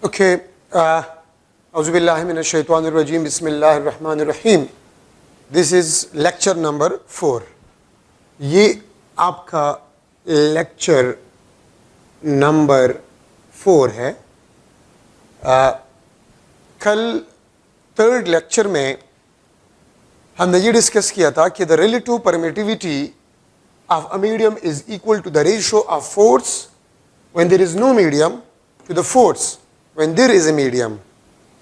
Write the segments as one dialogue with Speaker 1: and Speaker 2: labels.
Speaker 1: Okay, Auzubillahi minash shaitanir rajim, Bismillahir Rahmanir Rahim. This is lecture number 4. ये आपका lecture number 4 है. कल third lecture में हमने ये डिस्कस किया था कि the relative permittivity of a medium is equal to the ratio of force when there is no medium to the force when there is a medium.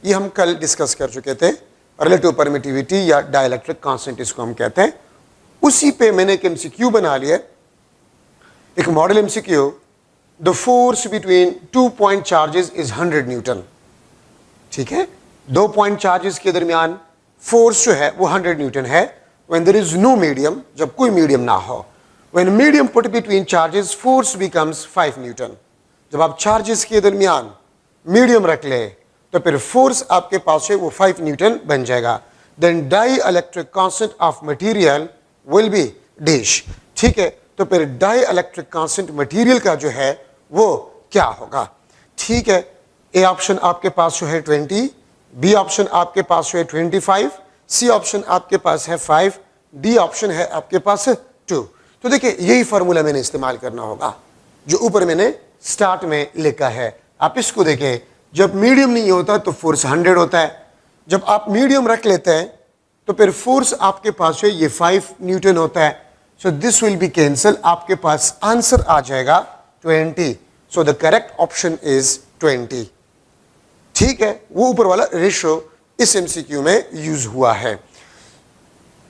Speaker 1: ये हम कल डिस्कस कर चुके थे. रिलेटिव परमिटिविटी या डाइलेक्ट्रिक कांस्टेंट इसको हम कहते हैं. उसी पे मैंने एक एमसीक्यू बना लिया, एक model MCQ. The force between 2 point charges is 100 Newton. ठीक है, 2 पॉइंट चार्जेस के दरमियान फोर्स जो है वो 100 न्यूटन है. When there is no medium, जब कोई मीडियम ना हो. When medium put between charges force becomes 5 newton. जब आप चार्जेस के दरमियान मीडियम रख ले तो फिर फोर्स आपके पास है वो 5 न्यूटन बन जाएगा. Then dielectric constant of material will be dash. ठीक है, तो फिर डाई इलेक्ट्रिक कांस्टेंट मटेरियल का जो है वो क्या होगा. ठीक है, ए ऑप्शन आपके पास जो है 20, बी ऑप्शन आपके पास जो है 25, सी ऑप्शन आपके पास है 5, डी ऑप्शन है आपके पास 2. तो देखिए यही फार्मूला मैंने इस्तेमाल करना होगा जो ऊपर मैंने स्टार्ट में लिखा है. आप इसको देखें, जब मीडियम नहीं होता तो फोर्स 100 होता है. जब आप मीडियम रख लेते हैं तो फिर फोर्स आपके पास है ये 5 न्यूटन होता है. So this will B cancel. आपके पास आंसर आ जाएगा 20. So the correct option is 20. ठीक है, वो ऊपर वाला रेशियो इस एमसीक्यू में यूज हुआ है.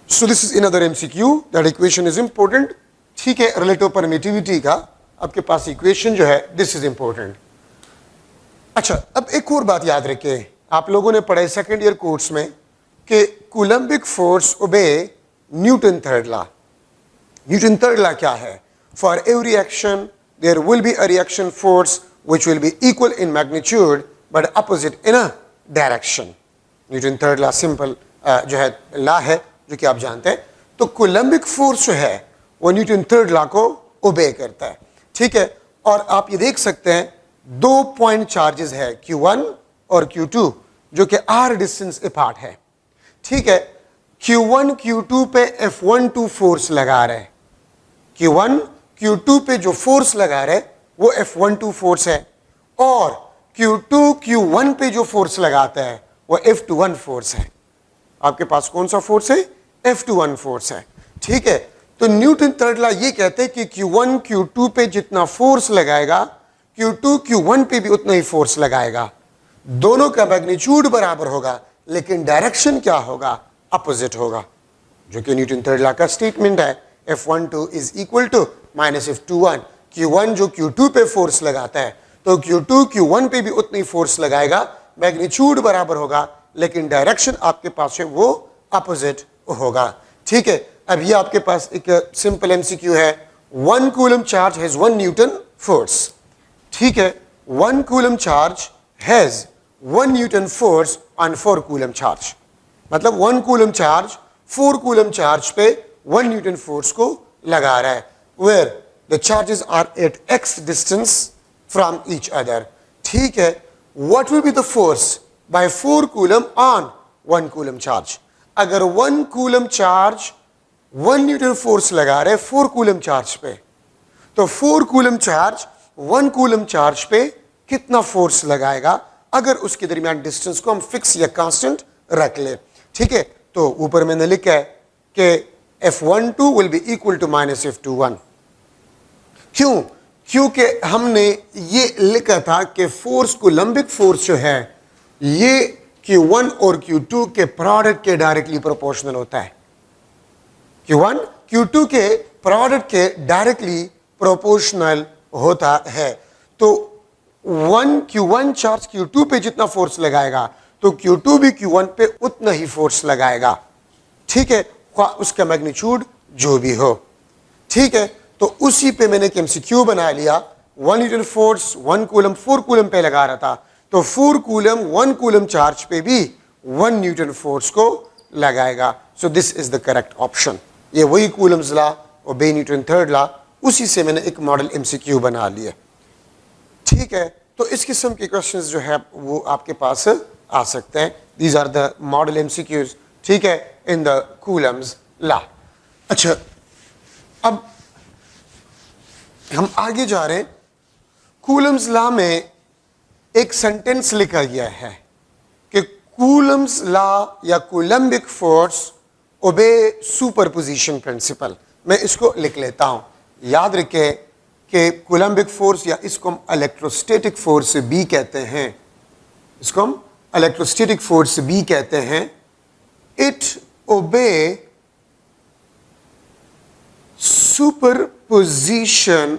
Speaker 1: So this is another MCQ. That equation is important. ठीक है, रिलेटिव परमिटिविटी का आपके पास इक्वेशन जो है दिस इज इंपॉर्टेंट. अच्छा, अब एक और बात याद रखिए, आप लोगों ने पढ़ा सेकेंड ईयर कोर्स में कि Coulombic force obey Newton third law. Newton third law क्या है? For every action there will be a reaction force which will be equal in magnitude but opposite in a direction. Newton third law simple जो है law है जो कि आप जानते हैं. तो कूलम्बिक फोर्स जो है वो न्यूटन थर्ड लॉ को ओबे करता है. ठीक है, और आप ये देख सकते हैं 2 पॉइंट चार्जेस है Q1 और Q2 जो कि r डिस्टेंस अपार्ट है. ठीक है, Q1 Q2 पे F12 फोर्स लगा रहे. Q1 Q2 पे जो फोर्स लगा रहे वो F12 फोर्स है और Q2 Q1 पे जो फोर्स लगाता है वो F21 फोर्स है. आपके पास कौन सा फोर्स है? F21 फोर्स है. ठीक है, तो न्यूटन थर्ड लॉ ये कहते हैं कि Q1 Q2 पे जितना फोर्स लगाएगा Q2 Q1 पे भी उतना ही फोर्स लगाएगा. दोनों का मैग्नीट्यूड बराबर होगा लेकिन डायरेक्शन क्या होगा? अपोजिट होगा, जो कि न्यूटन थर्ड लॉ का स्टेटमेंट है. F12 is equal to minus F21. Q1 जो Q2 पे फोर्स लगाता है तो Q2 Q1 पे भी उतनी ही फोर्स लगाएगा. मैग्नीट्यूड बराबर होगा लेकिन डायरेक्शन आपके पास है वो अपोजिट होगा. ठीक है, अब ये आपके पास एक सिंपल एमसीक्यू है. 1 coulomb charge has 1 Newton force. ठीक है, 1 coulomb charge has 1 Newton force on 4 coulomb charge. मतलब 1 कूलम चार्ज 4 कूलम चार्ज पे 1 न्यूटन फोर्स को लगा रहा है. Where the charges are at x distance from each other. ठीक है, what will be the force by 4 coulomb on 1 coulomb charge? अगर 1 coulomb charge 1 Newton force लगा रहे 4 कूलम चार्ज पे, तो 4 कूलम चार्ज 1 कूलम चार्ज पे कितना फोर्स लगाएगा अगर उसके दरमियान डिस्टेंस को हम फिक्स या कांस्टेंट रख ले. ठीक है, तो ऊपर मैंने लिखा है कि F12 will be equal to minus F21. क्यों? क्योंकि हमने ये लिखा था कि फोर्स कूलम्बिक फोर्स जो है ये Q1 और Q2 के प्रोडक्ट के डायरेक्टली प्रोपोर्शनल होता है. Q1 Q2 के प्रोडक्ट के डायरेक्टली प्रोपोर्शनल होता है. तो 1 Q1 चार्ज Q2 पे जितना फोर्स लगाएगा तो Q2 भी Q1 पे उतना ही फोर्स लगाएगा. ठीक है, उसका मैग्नीट्यूड जो भी हो. ठीक है, तो उसी पे मैंने एक एमसीक्यू बना लिया. 1 न्यूटन फोर्स 1 कूलम 4 कूलम पे लगा रहा था तो 4 कूलम 1 कूलम चार्ज पे भी 1 न्यूटन फोर्स को लगाएगा. So this is the correct option. ये वही कूलम्स लॉ ओबे न्यूटन थर्ड लॉ, उसी से मैंने एक मॉडल एमसीक्यू बना लिया. ठीक है, तो इस किस्म के क्वेश्चंस जो है वो आपके पास आ सकते हैं. दीज आर द मॉडल एमसीक्यूज, ठीक है, इन द कूलम्स लॉ. अच्छा, अब हम आगे जा रहे हैं. कूलम्स लॉ में एक सेंटेंस लिखा गया है कि कूलम्स लॉ या कूलम्बिक फोर्स ओबे सुपरपोजिशन प्रिंसिपल. मैं इसको लिख लेता हूं. याद रखें कि कूलम्बिक फोर्स या इसको हम इलेक्ट्रोस्टैटिक फोर्स भी कहते हैं, इसको हम इलेक्ट्रोस्टैटिक फोर्स भी कहते हैं. It obey superposition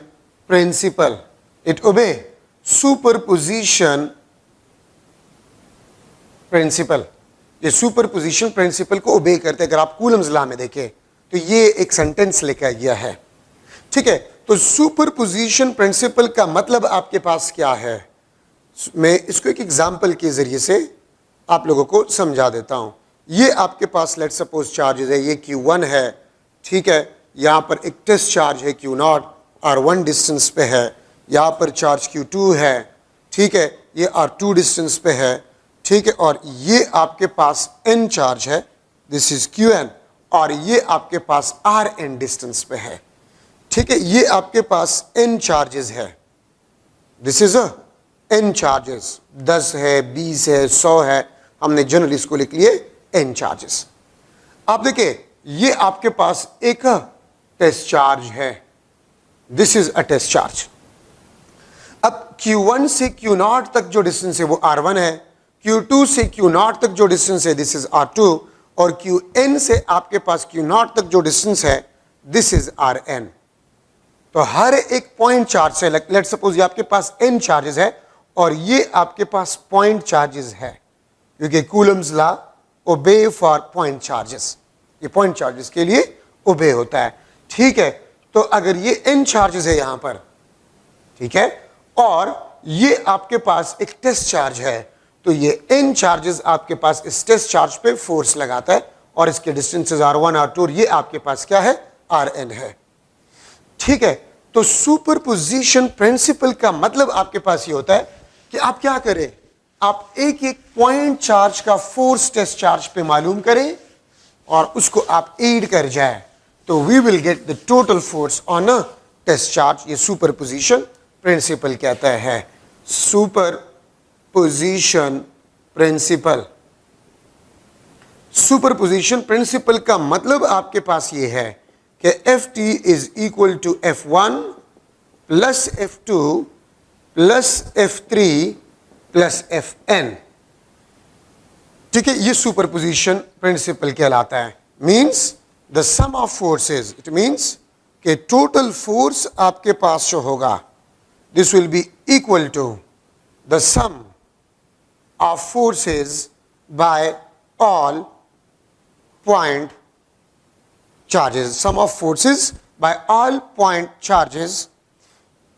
Speaker 1: principle. It obey superposition principle. ये सुपरपोजिशन प्रिंसिपल को ओबे करते हैं. अगर आप कूलम्स लॉ में देखें तो ये एक सेंटेंस लिखा गया है, ठीक है. तो सुपरपोजिशन प्रिंसिपल का मतलब आपके पास क्या है, मैं इसको एक एग्जांपल के जरिए से आप लोगों को समझा देता हूं. ये आपके पास लेट्स सपोज चार्जेस है, ये Q1 है, ठीक है. यहां पर एक टेस्ट चार्ज है Q0 R1 डिस्टेंस पे है. यहां पर चार्ज Q2 है, ठीक है, ये R2 डिस्टेंस पे है, ठीक है. और ये आपके पास N चार्ज है, दिस इज Qn, और ये आपके पास Rn डिस्टेंस पे है, ठीक है. ये आपके पास N चार्जेस है, this is a N charges. 10 है, 20 है, 100 है, हमने जनरली इसको लिख लिए N चार्जेस. आप देखिए ये आपके पास एक टेस्ट चार्ज है, this is a test charge. अब Q1 से Q0 तक जो डिस्टेंस है वो R1 है, Q2 से Q0 तक जो डिस्टेंस है दिस इज R2, और Qn से आपके पास Q0 तक जो डिस्टेंस है दिस इज Rn. तो हर एक पॉइंट चार्ज से, लेट सपोज ये आपके पास N चार्जेस है और ये आपके पास पॉइंट चार्जेस है, क्योंकि कूलम्स लॉ ओबे फॉर पॉइंट चार्जेस. ये पॉइंट चार्जेस के लिए ओबे होता है, ठीक है. तो अगर ये N चार्जेस है यहां पर, ठीक है, और ये आपके पास एक टेस्ट चार्ज है, तो ये N चार्जेस आपके पास इस टेस्ट चार्ज पे फोर्स लगाता है, और इसके डिस्टेंसेस R1 R2 और ये आपके पास क्या है, Rn है, ठीक है. तो सुपरपोजिशन प्रिंसिपल का मतलब आपके पास ये होता है कि आप क्या करें, आप एक एक पॉइंट चार्ज का फोर्स टेस्ट चार्ज पे मालूम करें और उसको आप एड कर जाए, तो we will get the total force on a test charge. ये सुपरपोजिशन प्रिंसिपल कहता है, सुपरपोजिशन प्रिंसिपल. सुपरपोजिशन प्रिंसिपल का मतलब आपके पास ये है कि Ft is equal to F1 plus F2 plus F3 plus Fn, ठीक है. ये सुपरपोजिशन प्रिंसिपल कहलाता है. Means the sum of forces, it means कि टोटल फोर्स आपके पास जो होगा this will be equal to the sum of forces by all point charges, sum of forces by all point charges,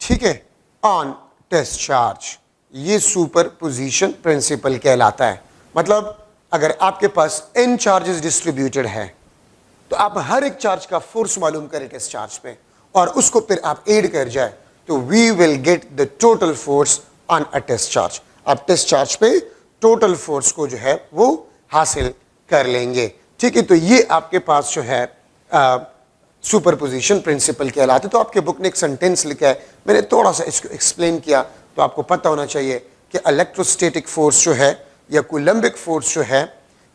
Speaker 1: ठीक है, on test charge. ये superposition principle कहलाता है. मतलब अगर आपके पास N चार्जेस डिस्ट्रीब्यूटेड है तो आप हर एक चार्ज का फोर्स मालूम करें टेस्ट चार्ज पे और उसको फिर आप एड कर जाए, तो we will get the total force on a test charge. आप टेस्ट चार्ज पे टोटल फोर्स को जो है वो हासिल कर लेंगे, ठीक है. तो ये आपके पास जो है सुपरपोजिशन प्रिंसिपल कहलाते. तो आपके बुक ने एक सेंटेंस लिखा है, मैंने थोड़ा सा इसको एक्सप्लेन किया, तो आपको पता होना चाहिए कि इलेक्ट्रोस्टैटिक फोर्स जो है या कूलम्बिक फोर्स जो है,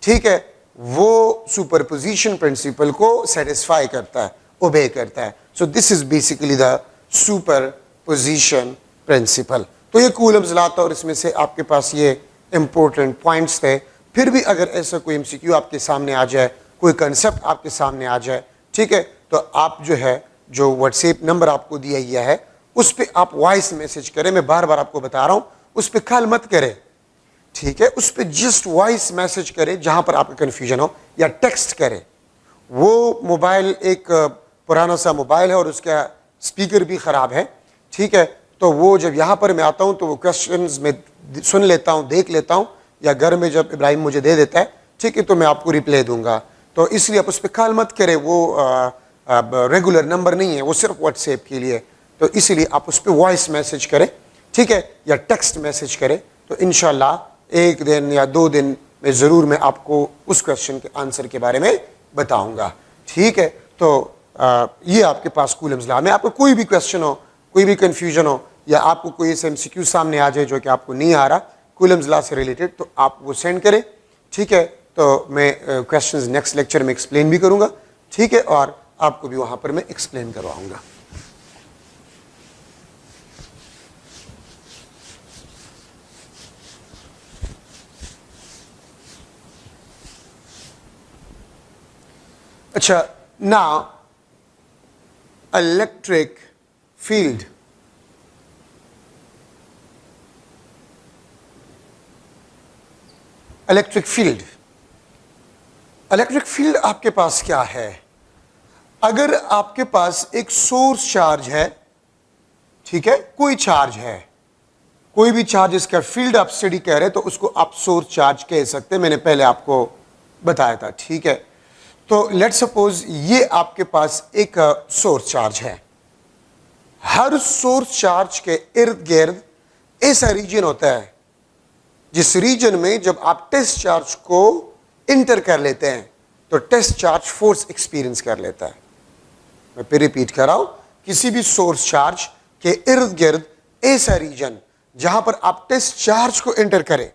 Speaker 1: ठीक है, वो सुपरपोजिशन प्रिंसिपल को सेटिस्फाई करता है, ओबे करता है. So this is basically the superposition principle. तो ये कूलम्स लॉ था और इसमें से आपके पास ये इंपॉर्टेंट पॉइंट्स थे. फिर भी अगर ऐसा कोई MCQ आपके सामने आ जाए, कोई कंसेप्ट आपके सामने आ जाए, ठीक है, तो आप जो है जो व्हाट्सएप नंबर आपको दिया गया है उस पर आप वॉइस मैसेज करें. मैं बार बार आपको बता रहा हूं, उस पर कॉल मत करें, ठीक है, उस पर जस्ट वॉइस मैसेज करें जहां पर आपका कन्फ्यूजन हो, या टेक्स्ट करें. वो मोबाइल एक पुराना सा मोबाइल है और उसका स्पीकर भी ख़राब है, ठीक है. तो वो जब यहाँ पर मैं आता हूँ तो वो क्वेश्चंस में सुन लेता हूँ, देख लेता हूँ, या घर में जब इब्राहिम मुझे दे देता है, ठीक है, तो मैं आपको रिप्लाई दूंगा. तो इसलिए आप उस पर कॉल मत करें, वो रेगुलर नंबर नहीं है, वो सिर्फ व्हाट्सएप के लिए. तो इसीलिए आप उस पर वॉइस मैसेज करें, ठीक है, या टेक्स्ट मैसेज करें, तो इंशाल्लाह 1 दिन या 2 दिन में ज़रूर मैं आपको उस क्वेश्चन के आंसर के बारे में बताऊंगा। ठीक है, तो ये आपके पास कूलम्स लॉ में आपको कोई भी क्वेश्चन हो, कोई भी कन्फ्यूजन हो, या आपको कोई ऐसे MCQ सामने आ जाए जो कि आपको नहीं आ रहा कूलम्स लॉ से रिलेटेड, तो आप वो सेंड करें। ठीक है, तो मैं क्वेश्चंस नेक्स्ट लेक्चर में एक्सप्लेन भी करूंगा। ठीक है, और आपको भी वहां पर मैं एक्सप्लेन करवाऊंगा। अच्छा, now electric field. Electric field, electric field आपके पास क्या है? अगर आपके पास एक सोर्स चार्ज है, ठीक है, कोई चार्ज है, कोई भी चार्ज, इसका फील्ड आप स्टडी कह रहे हैं तो उसको आप सोर्स चार्ज कह सकते हैं, मैंने पहले आपको बताया था। ठीक है, तो लेट सपोज ये आपके पास एक सोर्स चार्ज है। हर सोर्स चार्ज के इर्द गिर्द ऐसा रीजन होता है जिस रीजन में जब आप टेस्ट चार्ज को इंटर कर लेते हैं तो टेस्ट चार्ज फोर्स एक्सपीरियंस कर लेता है। मैं फिर रिपीट कर रहा हूं, किसी भी सोर्स चार्ज के इर्द गिर्द ऐसा रीजन जहां पर आप टेस्ट चार्ज को इंटर करें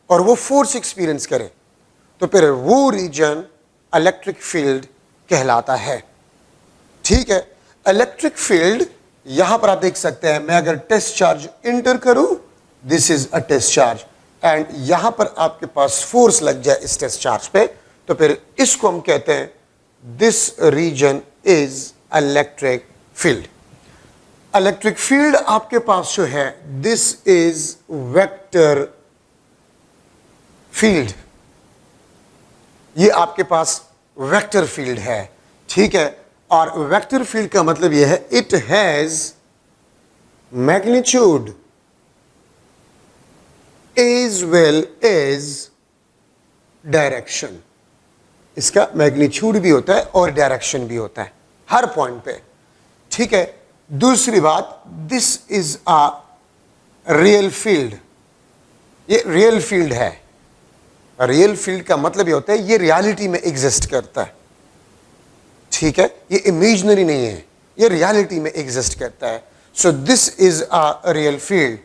Speaker 1: और वो फोर्स एक्सपीरियंस करे, तो फिर वो रीजन इलेक्ट्रिक फील्ड कहलाता है। ठीक है, इलेक्ट्रिक फील्ड यहां पर आप देख सकते हैं, मैं अगर टेस्ट चार्ज इंटर करूं, this is a test charge, and यहां पर आपके पास फोर्स लग जाए इस टेस्ट चार्ज पे, तो फिर इसको हम कहते हैं this region is electric field. Electric field आपके पास जो है, दिस इज वेक्टर फील्ड। ये आपके पास वेक्टर फील्ड है। ठीक है, और वेक्टर फील्ड का मतलब यह है it has magnitude as well as direction. इसका मैग्नीट्यूड भी होता है और डायरेक्शन भी होता है हर पॉइंट पे। ठीक है, दूसरी बात, this is a real field. ये रियल फील्ड है। रियल फील्ड का मतलब ये होता है ये रियलिटी में एग्जिस्ट करता है। ठीक है, ये इमेजिनरी नहीं है, ये रियलिटी में एग्जिस्ट करता है। So this is a real field,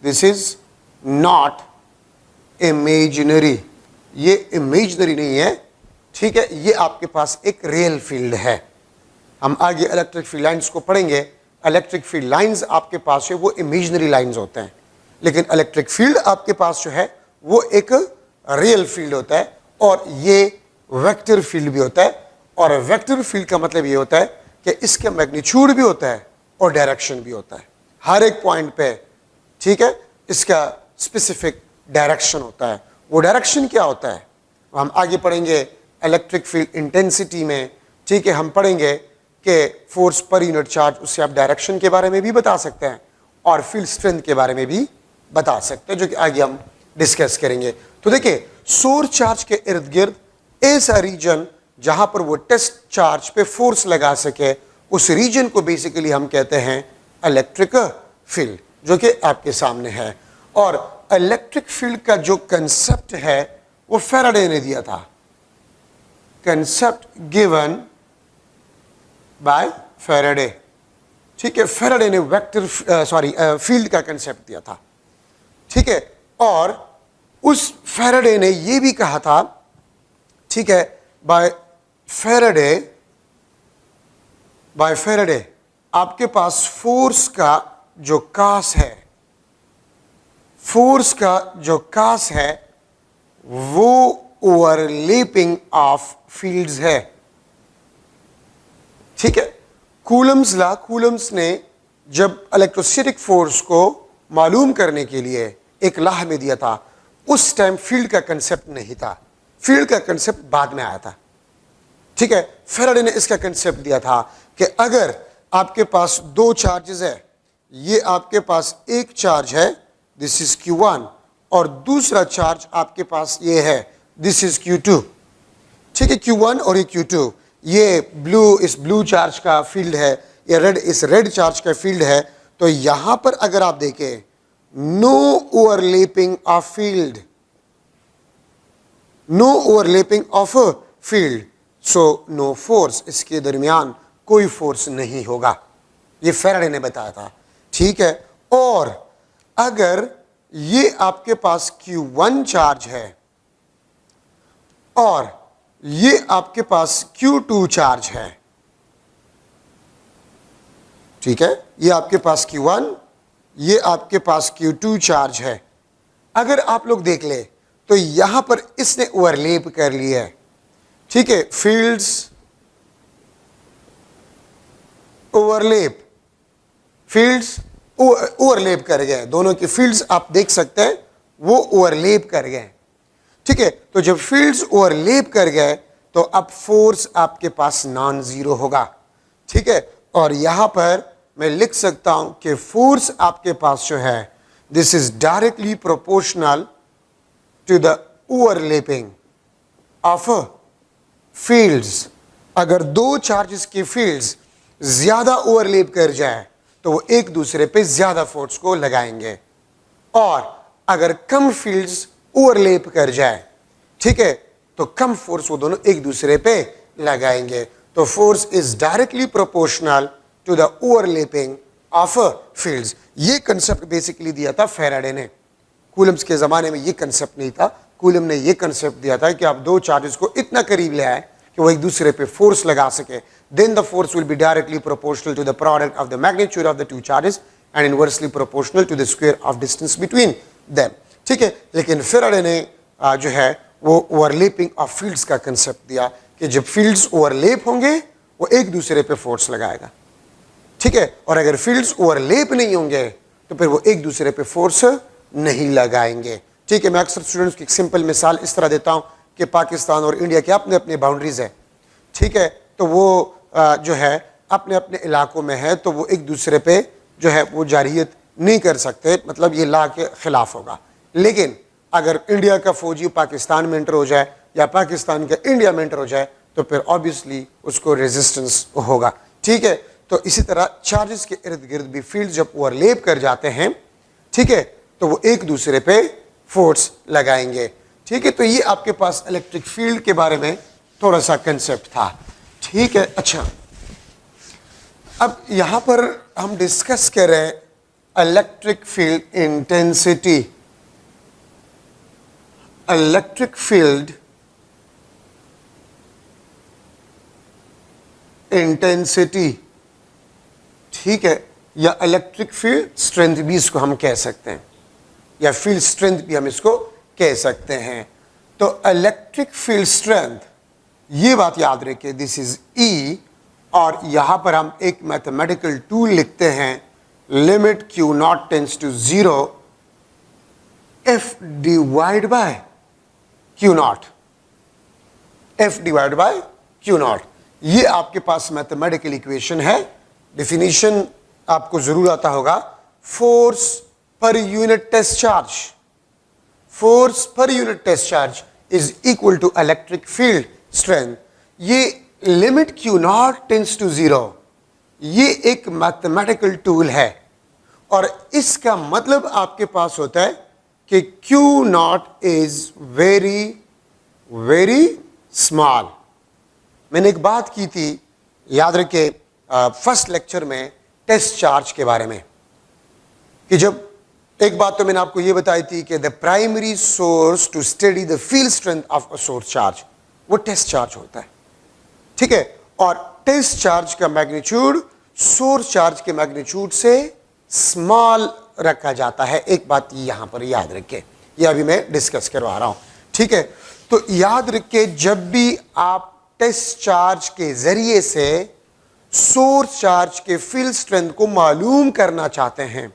Speaker 1: this is not imaginary, ये इमेजिनरी नहीं है। ठीक है, ये आपके पास एक रियल फील्ड है। हम आगे इलेक्ट्रिक फील्ड लाइंस को पढ़ेंगे। इलेक्ट्रिक फील्ड लाइंस आपके पास है वो इमेजिनरी लाइंस होते हैं, लेकिन इलेक्ट्रिक फील्ड आपके पास जो है वो एक रियल फील्ड होता है, और ये वेक्टर फील्ड भी होता है। और वेक्टर फील्ड का मतलब ये होता है कि इसका मैग्नीट्यूड भी होता है और डायरेक्शन भी होता है हर एक पॉइंट पे। ठीक है, इसका स्पेसिफिक डायरेक्शन होता है। वो डायरेक्शन क्या होता है हम आगे पढ़ेंगे इलेक्ट्रिक फील्ड इंटेंसिटी में। ठीक है, हम पढ़ेंगे कि फोर्स पर यूनिट चार्ज, उससे आप डायरेक्शन के बारे में भी बता सकते हैं और फील्ड स्ट्रेंथ के बारे में भी बता सकते हैं, जो कि आगे हम डिस्कस करेंगे। तो देखिए, सोर्स चार्ज के इर्द गिर्द ऐसा रीजन जहां पर वो टेस्ट चार्ज पे फोर्स लगा सके, उस रीजन को बेसिकली हम कहते हैं इलेक्ट्रिक फील्ड, जो कि आपके सामने है। और इलेक्ट्रिक फील्ड का जो कंसेप्ट है वो फैराडे ने दिया था, कंसेप्ट गिवन बाय फैराडे। ठीक है, फैराडे ने वेक्टर फील्ड का कंसेप्ट दिया था। ठीक है, और उस फैराडे ने यह भी कहा था, ठीक है, बाय फैराडे आपके पास फोर्स का जो कास है, फोर्स का जो कास है वो ओवरलैपिंग ऑफ फील्ड्स है। ठीक है, कूलम्स लॉ, कूलम्स ने जब इलेक्ट्रोस्टैटिक फोर्स को मालूम करने के लिए एक लॉ में दिया था, उस टाइम फील्ड का कंसेप्ट नहीं था, फील्ड का कंसेप्ट बाद में आया था। ठीक है, फैराडे ने इसका कंसेप्ट दिया था कि अगर आपके पास दो चार्जेस है, ये आपके पास एक चार्ज है, दिस इज Q1, और दूसरा चार्ज आपके पास ये है, दिस इज Q2। ठीक है, Q1 और ये Q2, ये ब्लू, इस ब्लू चार्ज का फील्ड है, ये रेड इस रेड चार्ज का फील्ड है। तो यहां पर अगर आप देखें, no overlapping of field, no overlapping of field, so no force, इसके दरमियान कोई फोर्स नहीं होगा, ये फैराडे ने बताया था। ठीक है, और अगर ये आपके पास Q1 चार्ज है और ये आपके पास Q2 चार्ज है, ठीक है, ये आपके पास Q1, ये आपके पास Q2 चार्ज है, अगर आप लोग देख ले तो यहां पर इसने ओवरलैप कर लिया है। ठीक है, फील्ड्स ओवरलैप, फील्ड्स ओवरलैप कर गए, दोनों की फील्ड्स आप देख सकते हैं वो ओवरलैप कर गए। ठीक है, तो जब फील्ड्स ओवरलैप कर गए तो अब फोर्स आपके पास नॉन जीरो होगा। ठीक है, और यहां पर मैं लिख सकता हूं कि फोर्स आपके पास जो है, this is directly proportional to the overlapping of fields. अगर दो चार्जेस की फील्ड्स ज्यादा ओवरलैप कर जाए तो वो एक दूसरे पे ज्यादा फोर्स को लगाएंगे, और अगर कम फील्ड्स ओवरलैप कर जाए, ठीक है, तो कम फोर्स वो दोनों एक दूसरे पे लगाएंगे। तो force is directly proportional to the overlapping of fields. ये कंसेप्ट बेसिकली दिया था फैराडे ने। कूलम्स के जमाने में ये कंसेप्ट नहीं था, कूलम ने ये कंसेप्ट दिया था कि आप दो चार्जेस को इतना करीब ले आए कि वो एक दूसरे पे फोर्स लगा सके, then the force will be directly proportional to the product of the magnitude of the two charges and inversely proportional to the square of distance between them। ठीक है, लेकिन फैराडे ने जो है वो ओवरलैपिंग ऑफ फील्ड्स का concept दिया कि जब फील्ड्स ओवरलैप होंगे वो एक दूसरे पे फोर्स लगाएगा। ठीक है, और अगर फील्ड्स ओवरलैप नहीं होंगे तो फिर वो एक दूसरे पे फोर्स नहीं लगाएंगे। ठीक है, मैं अक्सर स्टूडेंट्स की एक सिंपल मिसाल इस तरह देता हूं कि पाकिस्तान और इंडिया के अपने अपने बाउंड्रीज है। ठीक है, तो वो जो है अपने अपने इलाकों में है, तो वो एक दूसरे पे जो है वो जारियत नहीं कर सकते, मतलब ये ला के खिलाफ होगा। लेकिन अगर इंडिया का फौजी पाकिस्तान में एंटर हो जाए या पाकिस्तान का इंडिया में एंटर हो जाए तो फिर ऑब्वियसली उसको रेजिस्टेंस होगा। ठीक है, तो इसी तरह चार्जेस के इर्द गिर्द भी फील्ड जब ओवरलैप कर जाते हैं, ठीक है, तो वो एक दूसरे पे फोर्स लगाएंगे। ठीक है, तो ये आपके पास इलेक्ट्रिक फील्ड के बारे में थोड़ा सा कंसेप्ट था। ठीक है, अच्छा, अब यहां पर हम डिस्कस कर रहे हैं electric field intensity. Electric field intensity, ठीक है, या इलेक्ट्रिक फील्ड स्ट्रेंथ भी इसको हम कह सकते हैं, या फील्ड स्ट्रेंथ भी हम इसको कह सकते हैं। तो इलेक्ट्रिक फील्ड स्ट्रेंथ, ये बात याद रखिए, दिस इज E, और यहां पर हम एक मैथमेटिकल टूल लिखते हैं, limit Q nought tends to 0 F divide by Q nought, F divide by Q not. ये आपके पास मैथमेटिकल इक्वेशन है। डेफिनेशन आपको जरूर आता होगा, force per unit test charge, force per unit test charge is equal to electric field strength. ये limit Q nought tends to 0, ये एक मैथमेटिकल टूल है, और इसका मतलब आपके पास होता है कि Q not is very very small. मैंने एक बात की थी, याद रखे, फर्स्ट लेक्चर में टेस्ट चार्ज के बारे में, कि जब एक बात तो मैंने आपको ये बताई थी कि the primary source to study the field strength of a source charge, वो टेस्ट चार्ज होता है। ठीक है, और टेस्ट चार्ज का मैग्नीट्यूड सोर्स चार्ज के मैग्नीट्यूड से स्मॉल रखा जाता है। एक बात यहां पर याद रखें, ये अभी मैं डिस्कस करवा रहा हूं। ठीक है, तो याद रखें, जब भी आप टेस्ट चार्ज के जरिए से सोर्स चार्ज के फील्ड स्ट्रेंथ को मालूम करना चाहते हैं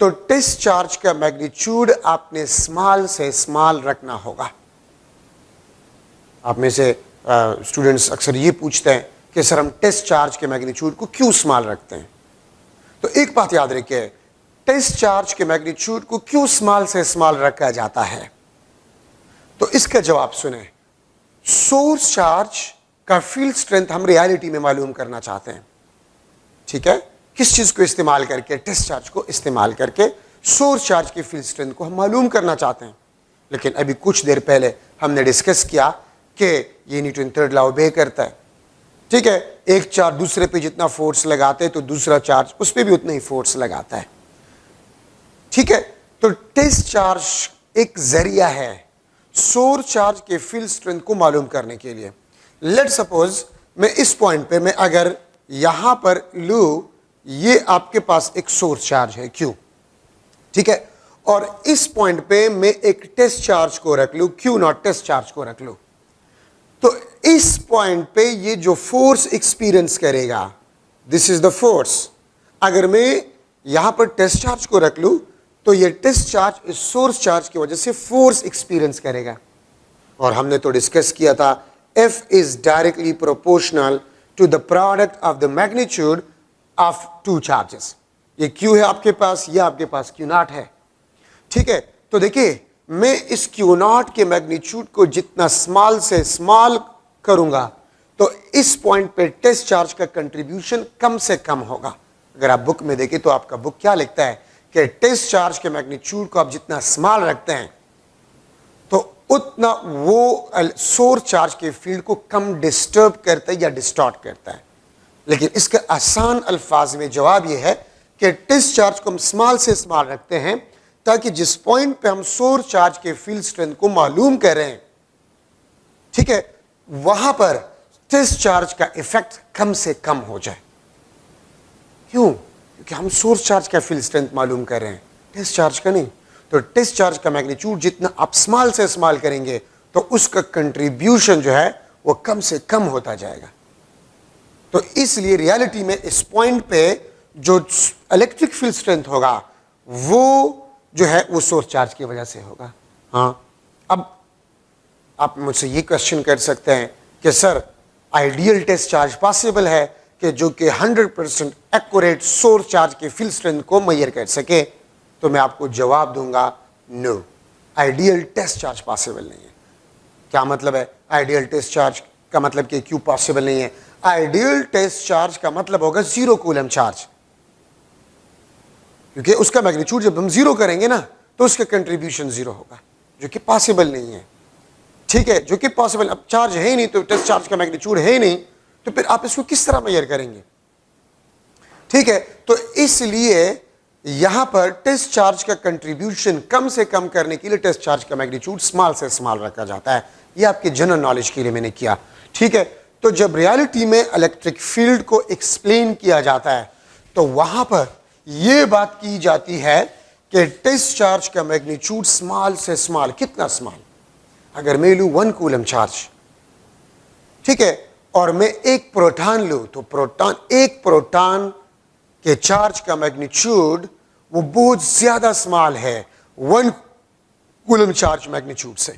Speaker 1: तो टेस्ट चार्ज का मैग्नीट्यूड आपने स्मॉल से स्मॉल रखना होगा। आप में से स्टूडेंट्स अक्सर ये पूछते हैं कि सर हम टेस्ट चार्ज के मैग्नीट्यूड को क्यों स्मॉल रखते हैं। तो एक बात याद रखिए, टेस्ट चार्ज के मैग्नीट्यूड को क्यों स्मॉल से स्मॉल रखा जाता है, तो इसका जवाब सुने। सोर्स चार्ज का फील्ड स्ट्रेंथ हम रियलिटी में मालूम करना चाहते हैं, ठीक है, किस चीज को इस्तेमाल करके? टेस्ट चार्ज को इस्तेमाल करके सोर्स चार्ज की फील्ड स्ट्रेंथ को हम मालूम करना चाहते हैं। लेकिन अभी कुछ देर पहले हमने डिस्कस किया कि ये न्यूटन थर्ड लॉ ओबे करता है, ठीक है। एक चार्ज दूसरे पे जितना फोर्स लगाते हैं तो दूसरा चार्ज उस पर भी उतना ही फोर्स लगाता है, ठीक है। तो टेस्ट चार्ज एक जरिया है सोर्स चार्ज के फील्ड स्ट्रेंथ को मालूम करने के लिए। लेट सपोज मैं इस पॉइंट पे मैं अगर यहां पर लूं, ये आपके पास एक सोर्स चार्ज है Q, ठीक है, और इस पॉइंट पे मैं एक टेस्ट चार्ज को रख लूं, Q नॉट टेस्ट चार्ज को रख लूं, तो इस पॉइंट पे ये जो फोर्स एक्सपीरियंस करेगा, दिस इज द फोर्स। अगर मैं यहां पर टेस्ट चार्ज को रख लूं तो ये टेस्ट चार्ज इस सोर्स चार्ज की वजह से फोर्स एक्सपीरियंस करेगा। और हमने तो डिस्कस किया था F is directly proportional to the product of the magnitude of two charges. ये Q है आपके पास, ये आपके पास Q नॉट है, ठीक है। तो देखिए मैं इस Q नॉट के मैग्नीट्यूड को जितना स्मॉल से स्मॉल करूंगा तो इस पॉइंट पे टेस्ट चार्ज का कंट्रीब्यूशन कम से कम होगा। अगर आप बुक में देखें तो आपका बुक क्या लिखता है कि टेस्ट चार्ज के मैग्नीट्यूड को आप जितना स्मॉल रखते हैं तो उतना वो सोर्स चार्ज के फील्ड को कम डिस्टर्ब करता है या डिस्टॉर्ट करता है। लेकिन इसका आसान अल्फाज में जवाब यह है कि टेस्ट चार्ज को हम स्मॉल से स्मॉल रखते हैं ताकि जिस पॉइंट पे हम सोर्स चार्ज के फील्ड स्ट्रेंथ को मालूम कर रहे हैं, ठीक है, वहां पर टेस्ट चार्ज का इफेक्ट कम से कम हो जाए। क्यों? क्योंकि हम सोर्स चार्ज का फील्ड स्ट्रेंथ मालूम कर रहे हैं, टेस्ट चार्ज का नहीं। तो टेस्ट चार्ज का मैग्नीट्यूड जितना आप स्मॉल से स्मॉल करेंगे तो उसका कंट्रीब्यूशन जो है वो कम से कम होता जाएगा। तो इसलिए रियलिटी में इस पॉइंट पे जो इलेक्ट्रिक फील्ड स्ट्रेंथ होगा वो जो है वो सोर्स चार्ज की वजह से होगा। हाँ, अब आप मुझसे ये क्वेश्चन कर सकते हैं कि sir ideal test charge possible है कि जो कि 100% एक्यूरेट सोर्स चार्ज के फील्ड स्ट्रेंथ को मेजर कर सके? तो मैं आपको जवाब दूंगा no, ideal test charge possible नहीं है। क्या मतलब है आइडियल टेस्ट चार्ज का? मतलब कि क्यों पॉसिबल नहीं है? आइडियल टेस्ट चार्ज का मतलब होगा 0 कूलम चार्ज, क्योंकि उसका मैग्नीट्यूड जब हम 0 करेंगे ना तो उसका कंट्रीब्यूशन 0 होगा, जो कि पॉसिबल नहीं है, ठीक है, जो कि पॉसिबल। अब चार्ज है ही नहीं तो टेस्ट चार्ज का मैग्नीट्यूड है ही नहीं, तो फिर आप इसको किस तरह मेजर करेंगे? ठीक है, तो इसलिए यहां पर टेस्ट चार्ज का कंट्रीब्यूशन कम से कम करने के लिए टेस्ट चार्ज का मैग्नीट्यूड स्मॉल से स्मॉल रखा जाता है। ये आपके जनरल नॉलेज के लिए मैंने किया, ठीक है। तो जब रियलिटी में इलेक्ट्रिक फील्ड को एक्सप्लेन किया जाता है तो वहां पर यह बात की जाती है कि टेस्ट चार्ज का मैग्नीट्यूड स्मॉल से स्मॉल, कितना स्मॉल? अगर मैं लूं 1 कूलम चार्ज, ठीक है, और मैं एक प्रोटॉन लूं तो एक प्रोटॉन के चार्ज का मैग्नीट्यूड वो बहुत ज्यादा स्मॉल है 1 कूलम चार्ज मैग्नीट्यूड से,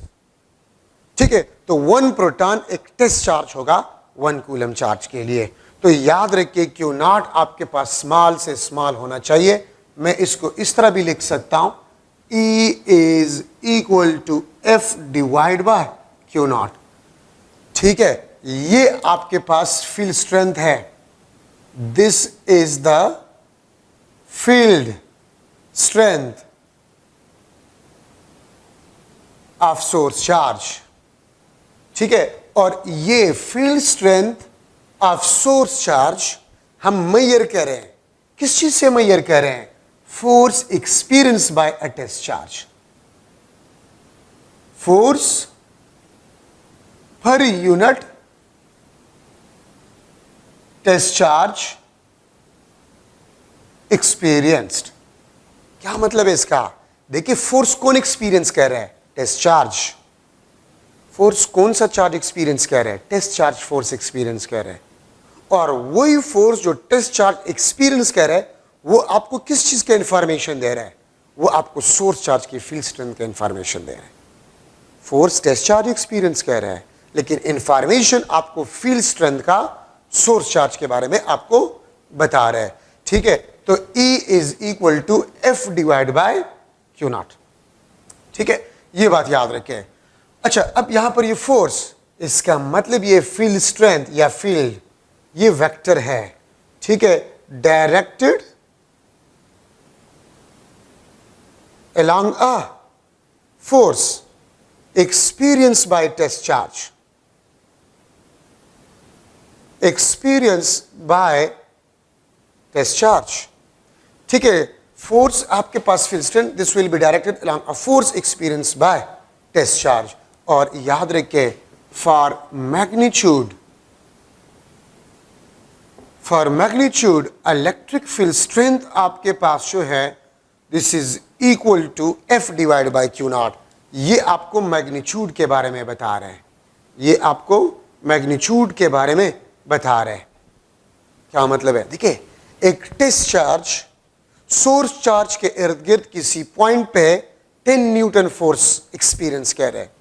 Speaker 1: ठीक है। तो 1 प्रोटॉन एक टेस्ट चार्ज होगा 1 कूलम चार्ज के लिए। तो याद रखिए Q नॉट आपके पास स्मॉल से स्मॉल होना चाहिए। मैं इसको इस तरह भी लिख सकता हूं, E is equal to F divide by Q naught, ठीक है। ये आपके पास फील्ड स्ट्रेंथ है, this is the field strength of source charge, ठीक है। और ये field strength of source charge हम मेजर करें, किस चीज से मेजर करें? Force experience by a test charge, force per unit test charge experienced. क्या मतलब है इसका? देखिए फोर्स कौन एक्सपीरियंस कर रहा है? Test charge. फोर्स कौन सा चार्ज एक्सपीरियंस कर रहा है? टेस्ट चार्ज फोर्स एक्सपीरियंस कर रहा है। और वही फोर्स जो टेस्ट चार्ज एक्सपीरियंस कर रहा है वो आपको किस चीज का इंफॉर्मेशन दे रहा है? वो आपको सोर्स चार्ज की फील्ड स्ट्रेंथ का इंफॉर्मेशन दे रहा है। फोर्स टेस्ट चार्ज एक्सपीरियंस कर रहा है लेकिन इंफॉर्मेशन आपको फील्ड स्ट्रेंथ का सोर्स चार्ज के बारे में आपको बता रहा है, ठीक है। तो E is equal to F divide by Q naught, ठीक है, ये बात याद रखें। अच्छा, अब यहां पर ये फोर्स, इसका मतलब ये फील्ड स्ट्रेंथ या फील्ड, ये वेक्टर है, ठीक है। Directed along a force experienced by test charge. Experienced by test charge. ठीक है, फोर्स आपके पास field strength, this will be directed along a force experienced by test charge. और याद रखिए, for magnitude electric field strength आपके पास जो है, this is equal to F divide by Q naught. ये आपको मैग्नीट्यूड के बारे में बता रहे हैं. ये आपको मैग्नीट्यूड के बारे में बता रहे हैं. क्या मतलब है? देखिए, एक टेस्ट चार्ज सोर्स चार्ज के इर्द गिर्द किसी पॉइंट पे 10 न्यूटन फोर्स एक्सपीरियंस कर रहे हैं,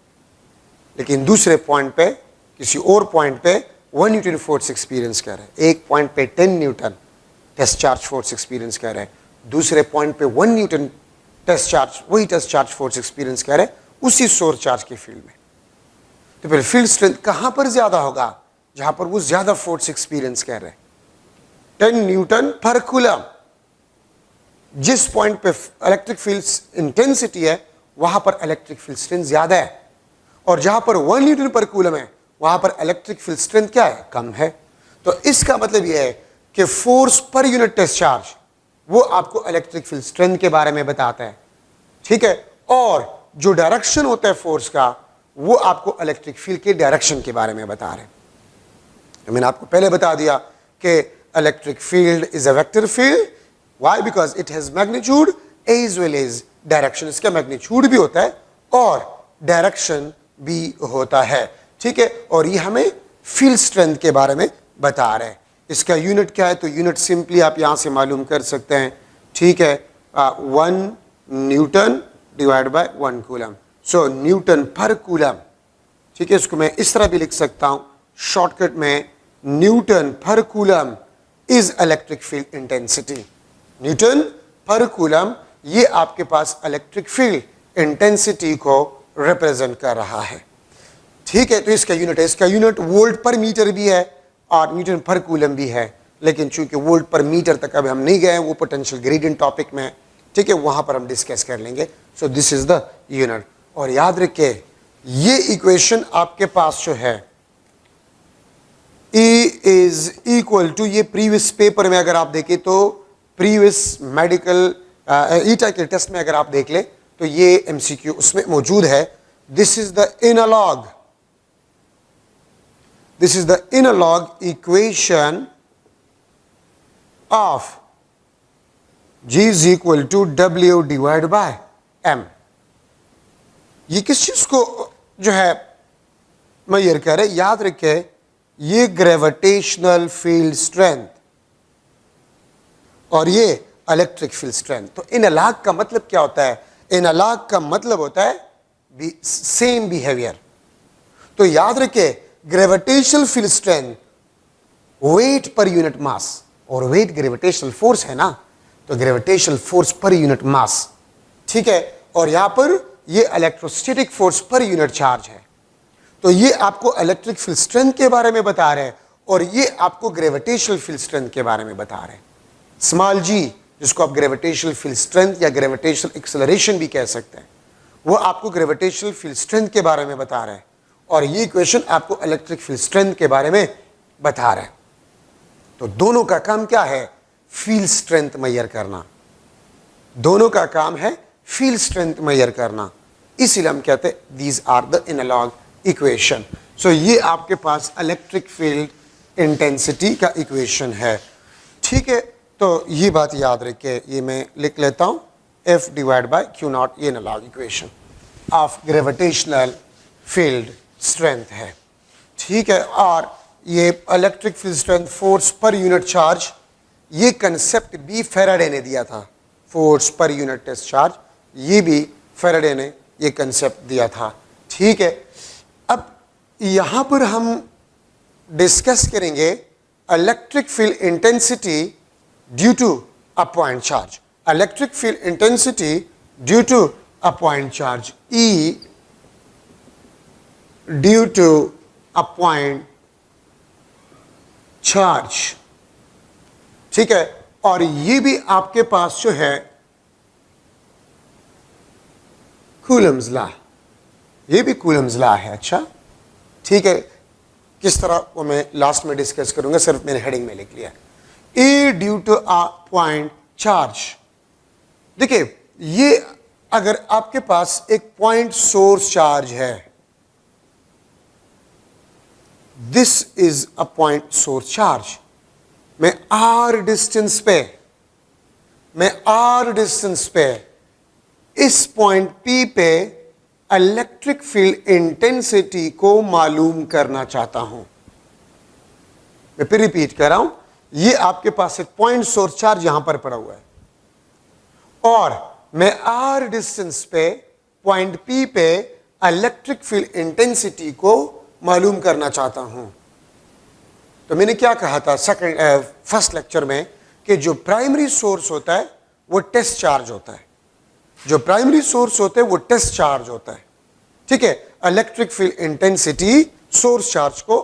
Speaker 1: लेकिन दूसरे पॉइंट पे, किसी और पॉइंट पे 1 न्यूटन फोर्स एक्सपीरियंस कर रहे हैं. एक पॉइंट पे 10 newton test charge force experience कर रहे हैं, दूसरे पॉइंट पे 1 न्यूटन वही टेस्ट चार्ज फोर्स एक्सपीरियंस कर रहे हैं उसी सोर्स चार्ज के फील्ड में. तो फिर फील्ड स्ट्रेंथ कहां पर ज्यादा होगा? जहां पर वो ज्यादा फोर्स एक्सपीरियंस कर रहे हैं. 10 न्यूटन पर कूलम, जिस पॉइंट पे इलेक्ट्रिक फील्ड इंटेंसिटी है वहां पर इलेक्ट्रिक फील्ड स्ट्रेंथ ज्यादा है, और जहां पर 1 न्यूटन पर कूलम है वहां पर इलेक्ट्रिक फील्ड स्ट्रेंथ क्या है? कम है. तो इसका मतलब यह है कि force per unit test charge वो आपको इलेक्ट्रिक फील्ड स्ट्रेंथ के बारे में बताता है. ठीक है, और जो डायरेक्शन होता है फोर्स का, वो आपको इलेक्ट्रिक फील्ड के डायरेक्शन के बारे में बता रहे हैं. तो मैंने आपको पहले बता दिया कि electric field is a vector field. Why? Because it has magnitude as well as direction. इसका मैग्नीट्यूड भी होता है और डायरेक्शन भी होता है. ठीक है, और ये हमें फील्ड स्ट्रेंथ के बारे में बता रहे हैं. इसका यूनिट क्या है? तो यूनिट सिंपली आप यहां से मालूम कर सकते हैं. ठीक है, 1 Newton divide by 1 coulomb. So Newton पर कूलम. ठीक है, इसको मैं इस तरह भी लिख सकता हूं शॉर्टकट में, न्यूटन पर coulomb is electric field intensity. Newton पर कूलम ये आपके पास इलेक्ट्रिक फील्ड इंटेंसिटी को रिप्रेजेंट कर रहा है. ठीक है, तो इसका यूनिट है, इसका यूनिट वोल्ट पर मीटर भी है और न्यूटन पर कूलम भी है, लेकिन चूंकि वोल्ट पर मीटर तक अब हम नहीं गए, वो पोटेंशियल ग्रेडियंट टॉपिक में. ठीक है, वहां पर हम डिस्कस कर लेंगे. So this is the unit. और याद रखिए, ये इक्वेशन आपके पास जो है, E इज इक्वल टू, ये प्रीवियस पेपर में अगर आप देखें तो प्रीवियस मेडिकल ईटा के टेस्ट में अगर आप देख ले तो ये एमसीक्यू उसमें मौजूद है. This is the analog, this is the analog equation of G is equal to W divided by M. ये किस चीज को जो है मेजर कर रहे? याद रखे, ये ग्रेविटेशनल फील्ड स्ट्रेंथ और ये इलेक्ट्रिक फील्ड स्ट्रेंथ. तो एनालॉग का मतलब क्या होता है? एनालॉग का मतलब होता है सेम बिहेवियर. तो याद रखे, gravitational field strength weight per unit mass, और वेट ग्रेविटेशनल फोर्स है ना, तो gravitational force per unit mass. ठीक है, और यहां पर ये electrostatic force per unit charge है. तो ये आपको इलेक्ट्रिक फील्ड स्ट्रेंथ के बारे में बता रहे हैं और ये आपको ग्रेविटेशनल फील्ड स्ट्रेंथ के बारे में बता रहे हैं. स्मॉल जी, जिसको आप ग्रेविटेशनल फील्ड स्ट्रेंथ या ग्रेविटेशनल एक्सेलरेशन भी कह सकते हैं, वो आपको ग्रेविटेशनल फील्ड स्ट्रेंथ के बारे में बता रहे हैं, और ये इक्वेशन आपको इलेक्ट्रिक फील्ड स्ट्रेंथ के बारे में बता रहे हैं. तो दोनों का काम क्या है? फील्ड स्ट्रेंथ मेजर करना. दोनों का काम है फील्ड स्ट्रेंथ मेजर करना. इसीलिए हम कहते हैं these are the analog equation. So ये आपके पास इलेक्ट्रिक फील्ड इंटेंसिटी का इक्वेशन है. ठीक है, तो ये बात याद रखिए, ये मैं लिख लेता हूं, F divide by Q not, ये analog equation of gravitational field strength है. ठीक है, और ये electric field strength force per unit charge, ये कंसेप्ट भी फेराडे ने दिया था. Force per unit test charge, ये भी फेराडे ने ये कंसेप्ट दिया था. ठीक है, अब यहां पर हम डिस्कस करेंगे electric field intensity due to a point charge. Electric field intensity due to a point charge, E due to a point charge. ठीक है, और ये भी आपके पास जो है कूलम्स लॉ, ये भी कूलम्स लॉ है। अच्छा ठीक है, किस तरह वो मैं लास्ट में डिस्कस करूंगा, सिर्फ मैंने हेडिंग में लिख लिया। A due to a point charge, देखिए ये अगर आपके पास एक पॉइंट सोर्स चार्ज है, this is a point source charge, मैं आर डिस्टेंस पे इस पॉइंट पी पे इलेक्ट्रिक फील्ड इंटेंसिटी को मालूम करना चाहता हूं। मैं फिर रिपीट कर रहा हूं, ये आपके पास एक पॉइंट सोर्स चार्ज यहां पर पड़ा हुआ है और मैं आर डिस्टेंस पे पॉइंट पी पे इलेक्ट्रिक फील्ड इंटेंसिटी को मालूम करना चाहता हूं। तो मैंने क्या कहा था फर्स्ट लेक्चर में कि जो प्राइमरी सोर्स होता है वो टेस्ट चार्ज होता है, जो प्राइमरी सोर्स होते हैं वो टेस्ट चार्ज होता है। ठीक है, electric field intensity source charge को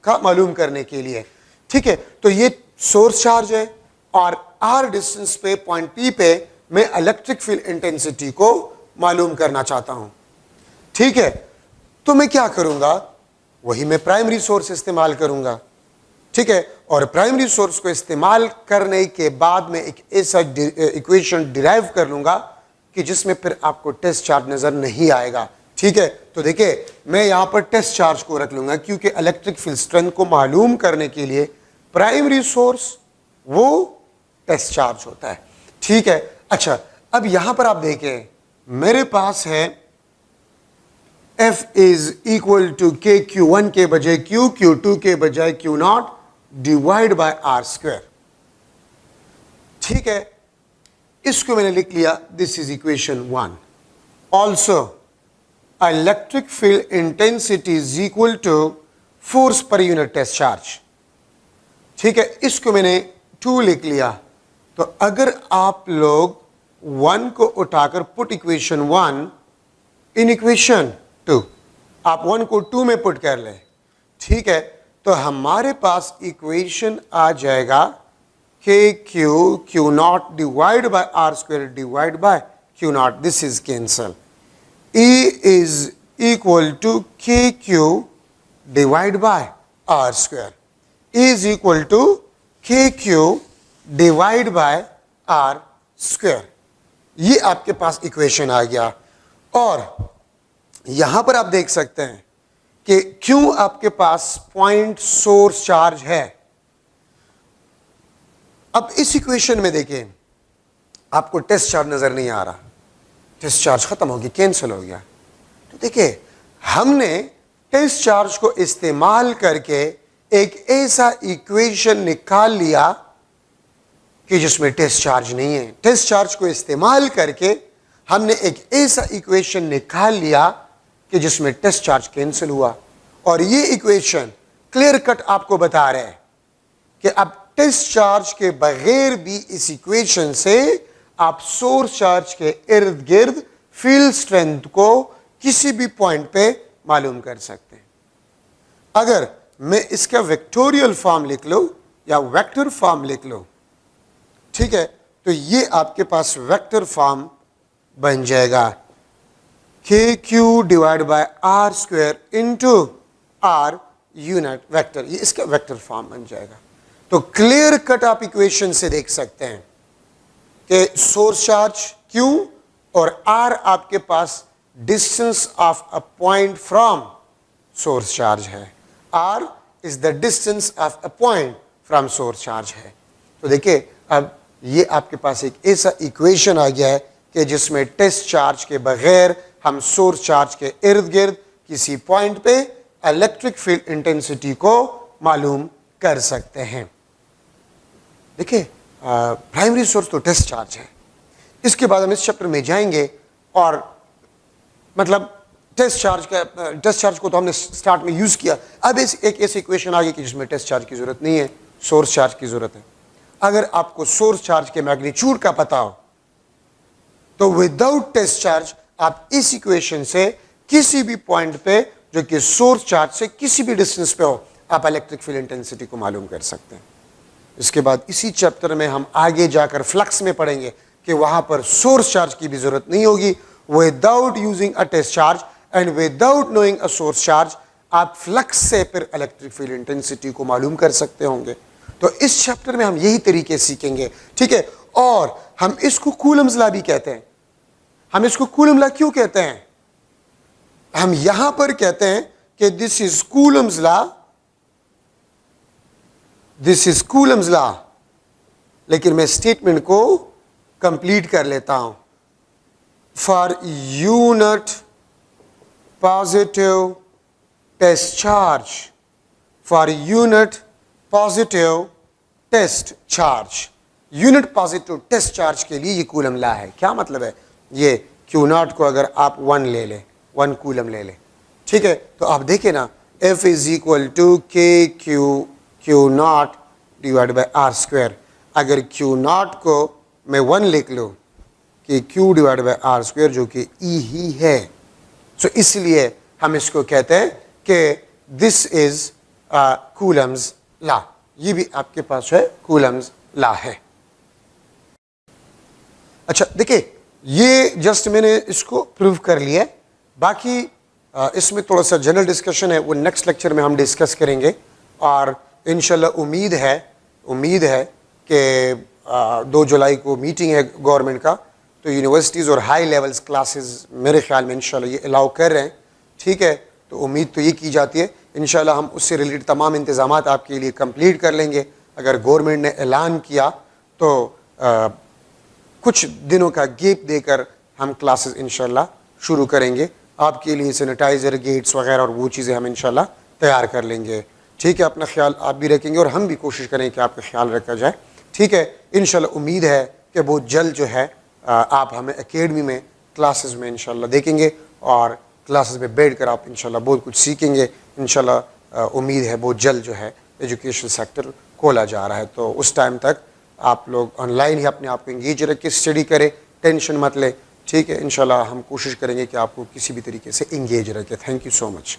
Speaker 1: का मालूम करने के लिए। ठीक है, तो ये सोर्स चार्ज है और आर डिस्टेंस पे पॉइंट पी पे मैं इलेक्ट्रिक फील्ड इंटेंसिटी को मालूम करना चाहता हूं। ठीक है, तो मैं क्या करूंगा, वही मैं प्राइमरी सोर्स इस्तेमाल करूंगा। ठीक है, और प्राइमरी सोर्स को इस्तेमाल करने के बाद में एक ऐसा इक्वेशन डिराइव कर लूंगा कि जिसमें फिर आपको टेस्ट चार्ज नजर नहीं आएगा। ठीक है, तो देखिए मैं यहां पर टेस्ट चार्ज को रख लूंगा क्योंकि इलेक्ट्रिक फील्ड स्ट्रेंथ को मालूम करने के लिए प्राइमरी सोर्स वो टेस्ट चार्ज होता है। ठीक है, अच्छा अब यहां पर आप देखें मेरे पास है F इज इक्वल टू के Q1 के बजाय Q, Q2 के बजाय Q0 divide by R square. ठीक है, इसको मैंने लिख लिया, this is equation 1। Also electric field intensity is equal to force per unit test charge. ठीक है, इसको मैंने 2 लिख लिया। तो अगर आप लोग 1 को उठाकर पुट इक्वेशन 1 इन इक्वेशन 2, आप 1 को 2 में पुट कर लें। ठीक है, तो हमारे पास इक्वेशन आ जाएगा K Q naught divide by R square divide by Q naught, this is cancel. E is equal to K Q divide by R square, is equal to K Q divide by R square. ये आपके पास equation आ गया। और यहां पर आप देख सकते हैं कि क्यों आपके पास पॉइंट सोर्स चार्ज है। अब इस इक्वेशन में देखें आपको टेस्ट चार्ज नजर नहीं आ रहा, टेस्ट चार्ज खत्म हो गया, कैंसिल हो गया। तो देखिए हमने टेस्ट चार्ज को इस्तेमाल करके एक ऐसा इक्वेशन निकाल लिया कि जिसमें टेस्ट चार्ज नहीं है। टेस्ट चार्ज को इस्तेमाल करके हमने एक ऐसा इक्वेशन निकाल लिया कि जिसमें टेस्ट चार्ज कैंसिल हुआ। और ये इक्वेशन क्लियर कट आपको बता रहे हैं कि अब टेस्ट चार्ज के बगैर भी इस इक्वेशन से आप सोर्स चार्ज के इर्द गिर्द फील्ड स्ट्रेंथ को किसी भी पॉइंट पे मालूम कर सकते हैं। अगर मैं इसका वेक्टोरियल फॉर्म लिख लूं या वेक्टर फॉर्म लिख लूं, ठीक है, तो ये आपके पास वेक्टर फॉर्म बन जाएगा K Q divide by R square into R unit vector, ये इसका वेक्टर फॉर्म बन जाएगा। तो क्लियर कट आप इक्वेशन से देख सकते हैं कि सोर्स चार्ज क्यू और आर आपके पास distance of a point from source charge है। R is the distance of a point from source charge है। तो देखिए अब ये आपके पास एक ऐसा इक्वेशन आ गया है कि जिसमें टेस्ट चार्ज के बगैर हम सोर्स चार्ज के इर्द गिर्द किसी पॉइंट पे इलेक्ट्रिक फील्ड इंटेंसिटी को मालूम कर सकते हैं। देखिए प्राइमरी सोर्स तो टेस्ट चार्ज है। इसके बाद हम इस चैप्टर में जाएंगे और मतलब टेस्ट चार्ज को तो हमने स्टार्ट में यूज किया। अब एक ऐसी इक्वेशन आ गई कि जिसमें टेस्ट चार्ज की जरूरत नहीं है, सोर्स चार्ज की जरूरत है। अगर आपको सोर्स चार्ज के मैग्नीट्यूड का पता हो तो विदाउट टेस्ट चार्ज आप इस इक्वेशन से किसी भी पॉइंट पे जो कि सोर्स चार्ज से किसी भी डिस्टेंस पे हो आप इलेक्ट्रिक फील्ड इंटेंसिटी को मालूम कर सकते हैं। इसके बाद इसी चैप्टर में हम आगे जाकर फ्लक्स में पढ़ेंगे कि वहां पर सोर्स चार्ज की भी जरूरत नहीं होगी। Without using a test charge and without knowing a source charge आप फ्लक्स से फिर इलेक्ट्रिक फील्ड इंटेंसिटी को मालूम कर सकते होंगे। तो इस चैप्टर में हम यही तरीके सीखेंगे, ठीक है। और हम इसको कूलम्स लॉ भी कहते हैं। हम इसको कूलम लॉ क्यों कहते हैं? हम यहां पर कहते हैं कि this is Coulomb's law, this is Coulomb's law, लेकिन मैं स्टेटमेंट को कंप्लीट कर लेता हूं। For unit positive test charge, for unit positive test charge, unit positive test charge के लिए ये कूलम लॉ है। क्या मतलब है? ये Q0 को अगर आप 1 ले लें, 1 कूलम ले लें, ठीक है, तो आप देखें ना, F इज इक्वल टू के Q0 divide by R square. अगर Q0 को मैं 1 लिख लूँ कि Q divide by R square जो कि E ही है, सो इसलिए हम इसको कहते हैं कि दिस इज कूलम्स लॉ। ये भी आपके पास है, कूलम्स लॉ है। अच्छा देखिए, ये जस्ट मैंने इसको प्रूव कर लिया है। बाकी इसमें थोड़ा सा जनरल डिस्कशन है, वो नेक्स्ट लेक्चर में हम डिस्कस करेंगे। और इंशाल्लाह उम्मीद है कि 2 जुलाई को मीटिंग है गवर्नमेंट का, तो यूनिवर्सिटीज़ और हाई लेवल्स क्लासेस मेरे ख्याल में इंशाल्लाह ये अलाउ कर रहे हैं, ठीक है। तो उम्मीद तो ये की जाती है इंशाल्लाह हम उससे रिलेटेड तमाम इंतज़ामात आपके लिए कंप्लीट कर लेंगे। अगर गवर्नमेंट ने ऐलान किया तो कुछ दिनों का गैप देकर हम क्लासेस इंशाल्लाह शुरू करेंगे। आपके लिए सैनिटाइज़र, गेट्स वगैरह और वो चीज़ें हम इंशाल्लाह तैयार कर लेंगे, ठीक है। अपना ख्याल आप भी रखेंगे और हम भी कोशिश करें कि आपका ख्याल रखा जाए, ठीक है। इंशाल्लाह उम्मीद है कि बहुत जल्द जो है आप हमें एकेडमी में क्लासेस में इंशाल्लाह देखेंगे और क्लासेस में बैठ कर आप इंशाल्लाह बहुत कुछ सीखेंगे। इंशाल्लाह उम्मीद है बहुत जल्द जो है एजुकेशन सेक्टर खोला जा रहा है, तो उस टाइम तक आप लोग ऑनलाइन ही अपने आप को इंगेज रखें, स्टडी करें, टेंशन मत लें, ठीक है। इंशाल्लाह हम कोशिश करेंगे कि आपको किसी भी तरीके से इंगेज रखें। Thank you so much.